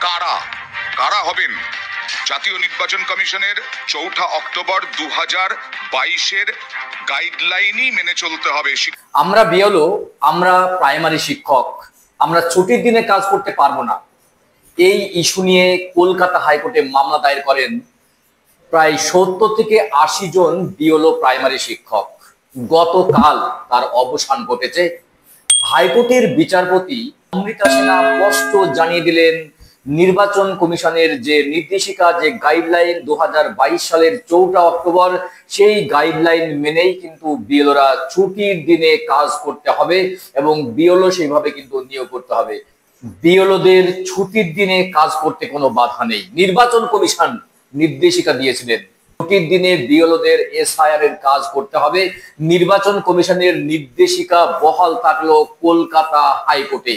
কারা কারা হবেন? জাতীয় নির্বাচন কমিশনের 4 অক্টোবর 2022-এর গাইডলাইনই মেনে চলতে হবে। আমরা বিএলও, আমরা প্রাইমারি শিক্ষক, আমরা ছুটির দিনে কাজ করতে পারবো না, এই ইস্যু নিয়ে কলকাতা হাইকোর্টে মামলা দায়ের করেন প্রায় 70 থেকে 80 জন বিএলও প্রাইমারি শিক্ষক। গতকাল তার অবসান ঘটেছে। হাইকোর্টের বিচারপতি অমৃতা সিনহা স্পষ্ট জানিয়ে দিলেন, নির্বাচন কমিশনের যে নির্দেশিকা, যে গাইডলাইন 2022 সালের 4 অক্টোবর, সেই গাইডলাইন মেনেই কিন্তু বিএলওরা ছুটির দিনে কাজ করতে হবে এবং বিএলও সেইভাবে কিন্তু নিয়োগ করতে হবে। বিএলওদের ছুটির দিনে কাজ করতে কোনো বাধা নেই। নির্বাচন কমিশন নির্দেশিকা দিয়েছিলেন ছুটির দিনে বিএলওদের এসআইআর এর কাজ করতে হবে। নির্বাচন কমিশনের নির্দেশিকা বহাল থাকলো কলকাতা হাইকোর্টে।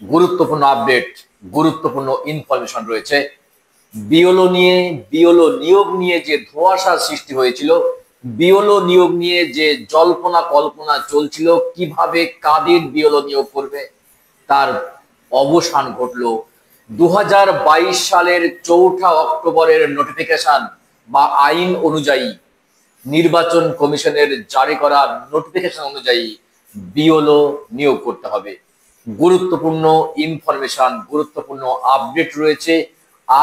গুরুত্বপূর্ণ আপডেট, গুরুত্বপূর্ণ ইনফরমেশন রয়েছে। বিএলও নিয়োগ নিয়ে যে ধোঁয়াশার সৃষ্টি হয়েছিল, বিএলও নিয়োগ নিয়ে যে জল্পনা কল্পনা চলছিল, কিভাবে কাদের বিএলও নিয়োগ করবে, তার অবসান ঘটলো 2022 সালের 4 অক্টোবরের নোটিফিকেশন বা আইন অনুযায়ী, নির্বাচন কমিশনের জারি করা নোটিফিকেশন অনুযায়ী বিএলও নিয়োগ করতে হবে। গুরুত্বপূর্ণ ইনফরমেশন, গুরুত্বপূর্ণ আপডেট রয়েছে।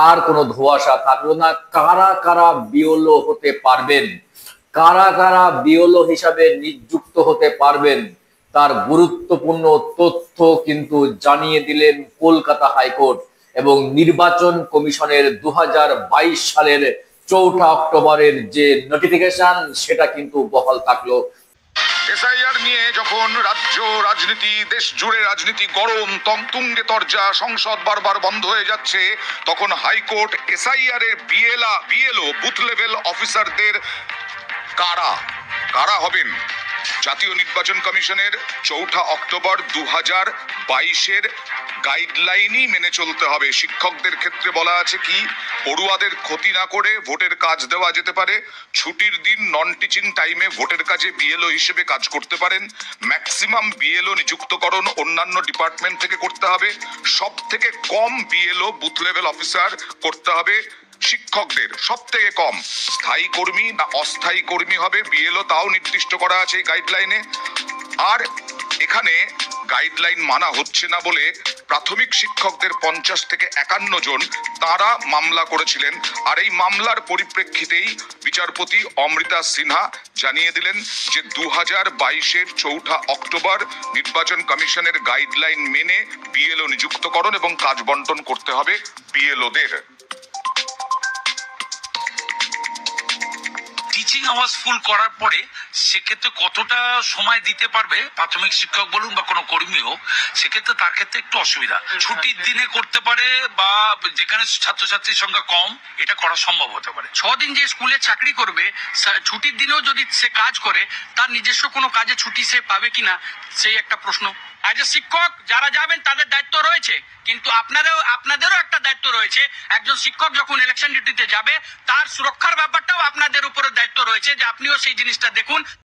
আর কোনো ধোঁয়াশা থাকলো না। কারা কারা বিএলও হতে পারবেন, কারা কারা বিএলও হিসাবে নিযুক্ত হতে পারবেন, তার গুরুত্বপূর্ণ তথ্য কিন্তু জানিয়ে দিলেন কলকাতা হাইকোর্ট। এবং নির্বাচন কমিশনের 2022 সালের 4 অক্টোবরের যে নোটিফিকেশন, সেটা কিন্তু বহাল থাকলো। এসআইআর নিয়ে যখন রাজ্য রাজনীতি, দেশ জুড়ে রাজনীতি গরম, তুঙ্গে তরজা, সংসদ বারবার বন্ধ হয়ে যাচ্ছে, তখন হাইকোর্ট এসআইআর এর বিএলও বুথ লেভেল অফিসারদের কারা কারা হবেন, জাতীয় নির্বাচন কমিশনের 4 অক্টোবর 2022-এর গাইডলাইনই মেনে চলতে হবে। শিক্ষকদের ক্ষেত্রে বলা আছে কি, পড়ুয়াদের ক্ষতি না করে ভোটের কাজ দেওয়া যেতে পারে। ছুটির দিন নন টিচিং টাইমে ভোটের কাজে বিএলও হিসেবে কাজ করতে পারেন। ম্যাক্সিমাম বিএলও নিযুক্তকরণ অন্যান্য ডিপার্টমেন্ট থেকে করতে হবে। সব থেকে কম বিএলও বুথ লেভেল অফিসার করতে হবে শিক্ষকদের, সব থেকে কম। স্থায়ী কর্মী না অস্থায়ী কর্মী হবে বিএলও, তাও নির্দিষ্ট করা আছে এই গাইডলাইনে। আর এখানে গাইডলাইন মানা হচ্ছে না বলে প্রাথমিক শিক্ষকদের 50 থেকে 51 জন তারা মামলা করেছিলেন। আর এই মামলার পরিপ্রেক্ষিতেই বিচারপতি অমৃতা সিনহা জানিয়ে দিলেন যে 2022-এর 4 অক্টোবর নির্বাচন কমিশনের গাইডলাইন মেনে বিএলও নিযুক্তকরণ এবং কাজ বন্টন করতে হবে বিএলওদের। টিচিং আওয়ার্স ফুল করার পরে সেক্ষেত্রে কতটা সময় দিতে পারবে প্রাথমিক শিক্ষক বলুন বা কোনো কর্মী হোক, সেক্ষেত্রে তার ক্ষেত্রে একটু অসুবিধা। ছুটির দিনে করতে পারে বা যেখানে ছাত্রছাত্রীর সংখ্যা কম, এটা করা সম্ভব হতে পারে। 6 দিন যে স্কুলে চাকরি করবে, ছুটির দিনেও যদি সে কাজ করে, তার নিজস্ব কোনো কাজে ছুটি সে পাবে কিনা, সেই একটা প্রশ্ন। অ্যাজ এ শিক্ষক যারা যাবেন তাদের দায়িত্ব রয়েছে, কিন্তু আপনাদেরও একটা দায়িত্ব রয়েছে। একজন শিক্ষক যখন ইলেকশন ডিউটিতে যাবে, তার সুরক্ষার ব্যাপারটাও আপনাদের উপরে দায়িত্ব রয়েছে, যে আপনিও সেই জিনিসটা দেখুন।